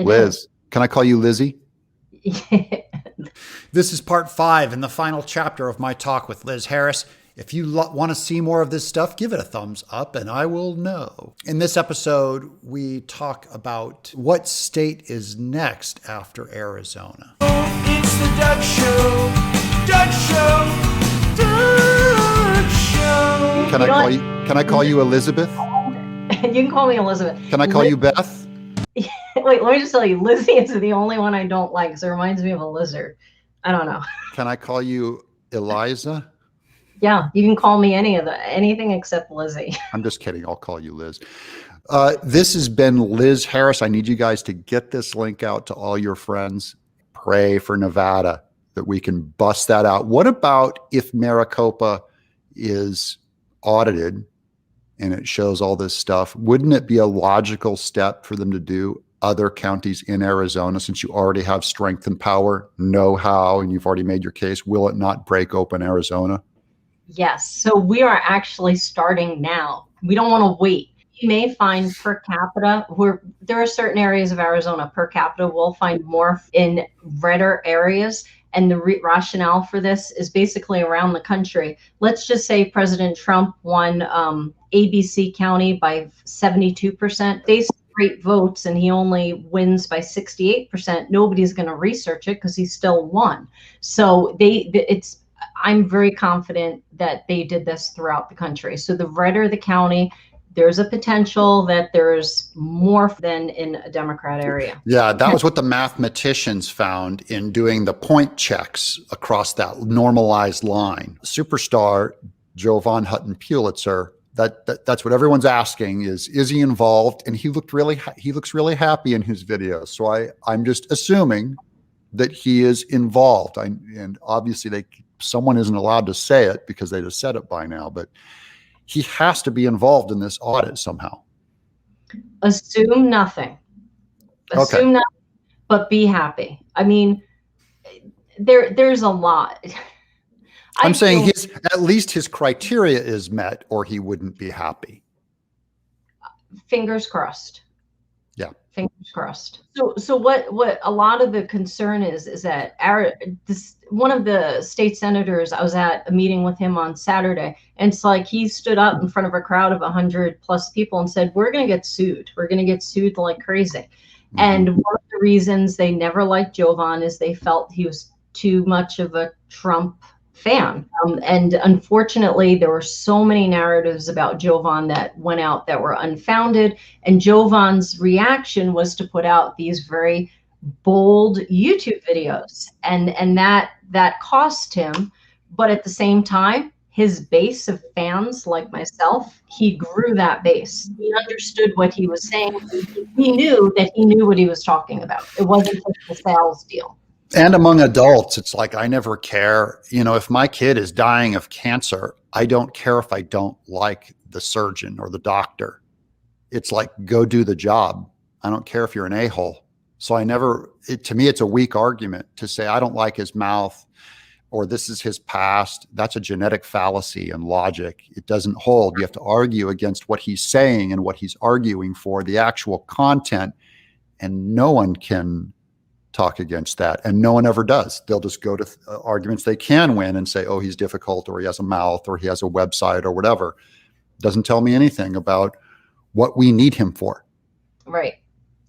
It Liz, can I call you Lizzie? is. This is part 5 and the final chapter of my talk with Liz Harris. If you want to see more of this stuff, give it a thumbs up and I will know. In this episode, we talk about what state is next after Arizona. It's the Doug Show. Doug Show. Doug Show. Can I call you Elizabeth? You can call me Elizabeth. Can I call you Beth? Wait, let me just tell you, Lizzie is the only one I don't like, so it reminds me of a lizard. I don't know. Can I call you Eliza? Yeah, you can call me anything except Lizzie. I'm just kidding. I'll call you Liz. This has been Liz Harris. I need you guys to get this link out to all your friends. Pray for Nevada that we can bust that out. What about if Maricopa is audited and it shows all this stuff? Wouldn't it be a logical step for them to do other counties in Arizona, since you already have strength and power, know-how, and you've already made your case? Will it not break open Arizona? Yes. So we are actually starting now. We don't want to wait. You may find per capita, there are certain areas of Arizona per capita, we'll find more in redder areas. And the rationale for this is basically around the country. Let's just say President Trump won ABC County by 72%. They great votes and he only wins by 68%. Nobody's going to research it because he still won. So I'm very confident that they did this throughout the country. So the redder the county, there's a potential that there's more than in a Democrat area. Yeah, that was what the mathematicians found in doing the point checks across that normalized line. Superstar Jovan Hutton Pulitzer, that's what everyone's asking is he involved? And he looks really happy in his videos. So I'm just assuming that he is involved. And obviously someone isn't allowed to say it because they just said it by now, but he has to be involved in this audit somehow. Assume nothing. Assume nothing, but be happy. I mean, there's a lot. I'm saying at least his criteria is met, or he wouldn't be happy. Fingers crossed. Yeah. Fingers crossed. So what a lot of the concern is that one of the state senators, I was at a meeting with him on Saturday, and it's like he stood up in front of a crowd of 100+ people and said, we're going to get sued. We're going to get sued like crazy. Mm-hmm. And one of the reasons they never liked Jovan is they felt he was too much of a Trump fan. And unfortunately, there were so many narratives about Jovan that went out that were unfounded. And Jovan's reaction was to put out these very bold YouTube videos. And that cost him. But at the same time, his base of fans like myself, he grew that base. He understood what he was saying. He knew that he knew what he was talking about. It wasn't just a sales deal. And among adults, it's like, I never care. If my kid is dying of cancer, I don't care if I don't like the surgeon or the doctor. It's like, go do the job. I don't care if you're an a-hole. So to me, it's a weak argument to say, I don't like his mouth or this is his past. That's a genetic fallacy and logic. It doesn't hold. You have to argue against what he's saying and what he's arguing for, the actual content, and no one can talk against that, and no one ever does. They'll just go to arguments they can win and say, oh, he's difficult, or he has a mouth, or he has a website, or whatever. Doesn't tell me anything about what we need him for. Right.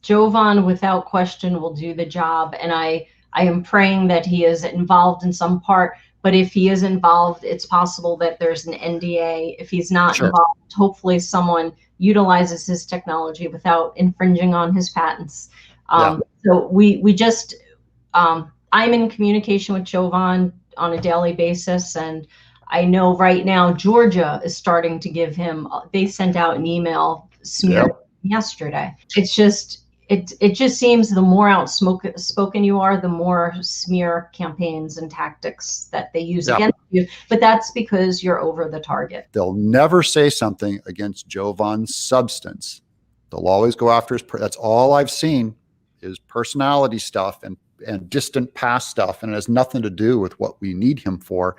Jovan, without question, will do the job, and I am praying that he is involved in some part. But if he is involved, it's possible that there's an NDA. If he's not involved, hopefully someone utilizes his technology without infringing on his patents. So we just, I'm in communication with Jovan on a daily basis. And I know right now, Georgia is starting to give him, they sent out an email smear yesterday. It's just, it just seems the more outspoken you are, the more smear campaigns and tactics that they use against you. But that's because you're over the target. They'll never say something against Jovan's substance. They'll always go after his, that's all I've seen is personality stuff and distant past stuff. And it has nothing to do with what we need him for.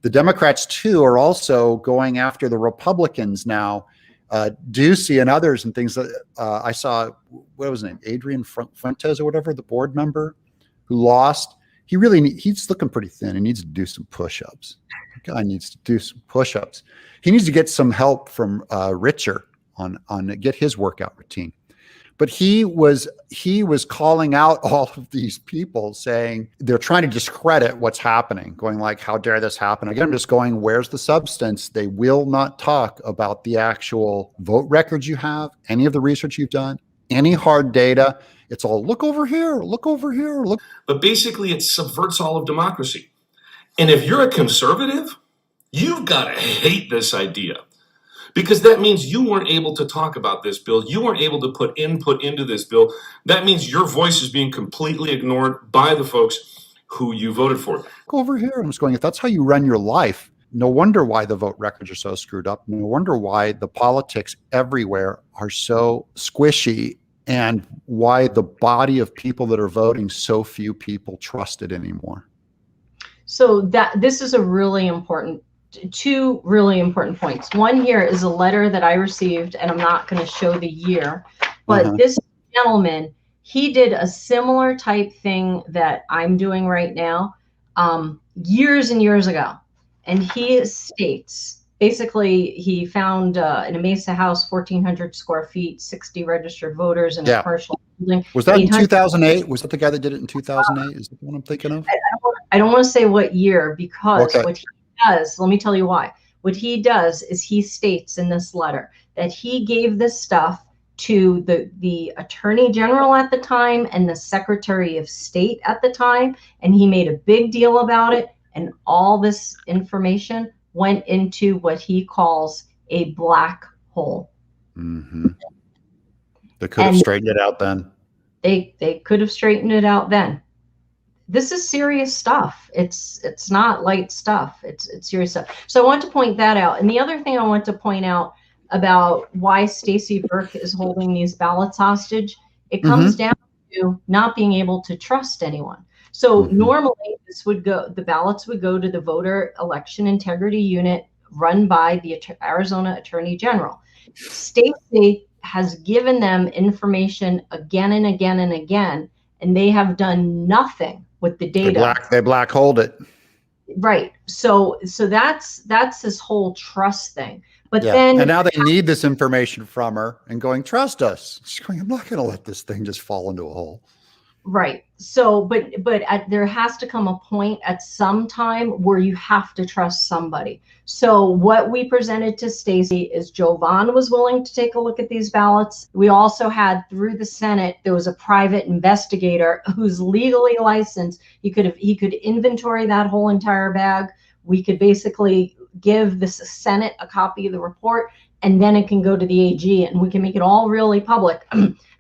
The Democrats too are also going after the Republicans now. Ducey and others and things that I saw, what was his name? Adrian Fuentes or whatever, the board member who lost. He's looking pretty thin. He needs to do some push-ups. The guy needs to do some push-ups. He needs to get some help from Richer on get his workout routine. But he was calling out all of these people, saying they're trying to discredit what's happening, going like, how dare this happen? Again, I'm just going, where's the substance? They will not talk about the actual vote records you have, any of the research you've done, any hard data. It's all look over here, look over here, look. But basically it subverts all of democracy. And if you're a conservative, you've got to hate this idea. Because that means you weren't able to talk about this bill. You weren't able to put input into this bill. That means your voice is being completely ignored by the folks who you voted for. Go over here. I'm just going, if that's how you run your life, no wonder why the vote records are so screwed up. No wonder why the politics everywhere are so squishy, and why the body of people that are voting, so few people trust it anymore. So this is a really important, two really important points. One here is a letter that I received, and I'm not going to show the year, but this gentleman, he did a similar type thing that I'm doing right now years and years ago. And he states, basically, he found in a Mesa house, 1,400 square feet, 60 registered voters in a commercial building. Was that in 2008? Was that the guy that did it in 2008? Is that the one I'm thinking of? I don't want to say what year, because what he does, let me tell you why. What he does is he states in this letter that he gave this stuff to the Attorney General at the time and the Secretary of State at the time, and he made a big deal about it, and all this information went into what he calls a black hole. They could have straightened it out then. They could have straightened it out then. This is serious stuff. It's not light stuff. It's serious stuff. So I want to point that out. And the other thing I want to point out about why Stacey Burke is holding these ballots hostage, it comes down to not being able to trust anyone. So normally the ballots would go to the voter election integrity unit run by the Arizona Attorney General. Stacey has given them information again and again and again, and they have done nothing with the data. They black holed it. Right. So that's this whole trust thing. But then, and now they need this information from her and going, trust us. She's going, I'm not going to let this thing just fall into a hole. Right. So, but there has to come a point at some time where you have to trust somebody. So what we presented to Stacey is Jovan was willing to take a look at these ballots. We also had, through the Senate, there was a private investigator who's legally licensed. He could inventory that whole entire bag. We could basically give the Senate a copy of the report, and then it can go to the AG, and we can make it all really public.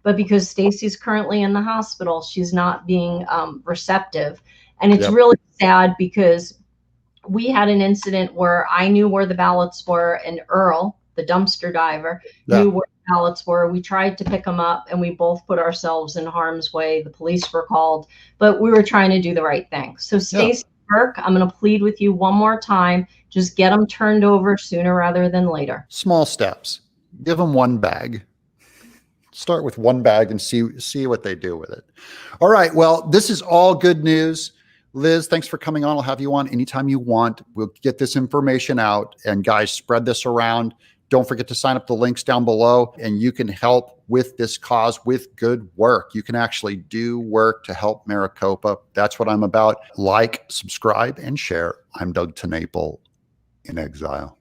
But because Stacey's currently in the hospital, she's not being receptive. And it's really sad, because we had an incident where I knew where the ballots were, and Earl, the dumpster diver, knew where the ballots were. We tried to pick them up, and we both put ourselves in harm's way. The police were called, but we were trying to do the right thing. So Stacey Burke, I'm going to plead with you one more time. Just get them turned over sooner rather than later. Small steps. Give them one bag. Start with one bag and see what they do with it. All right. Well, this is all good news. Liz, thanks for coming on. I'll have you on anytime you want. We'll get this information out, and guys, spread this around. Don't forget to sign up the links down below, and you can help with this cause with good work. You can actually do work to help Maricopa. That's what I'm about. Like, subscribe, and share. I'm Doug TenNapel in Exile.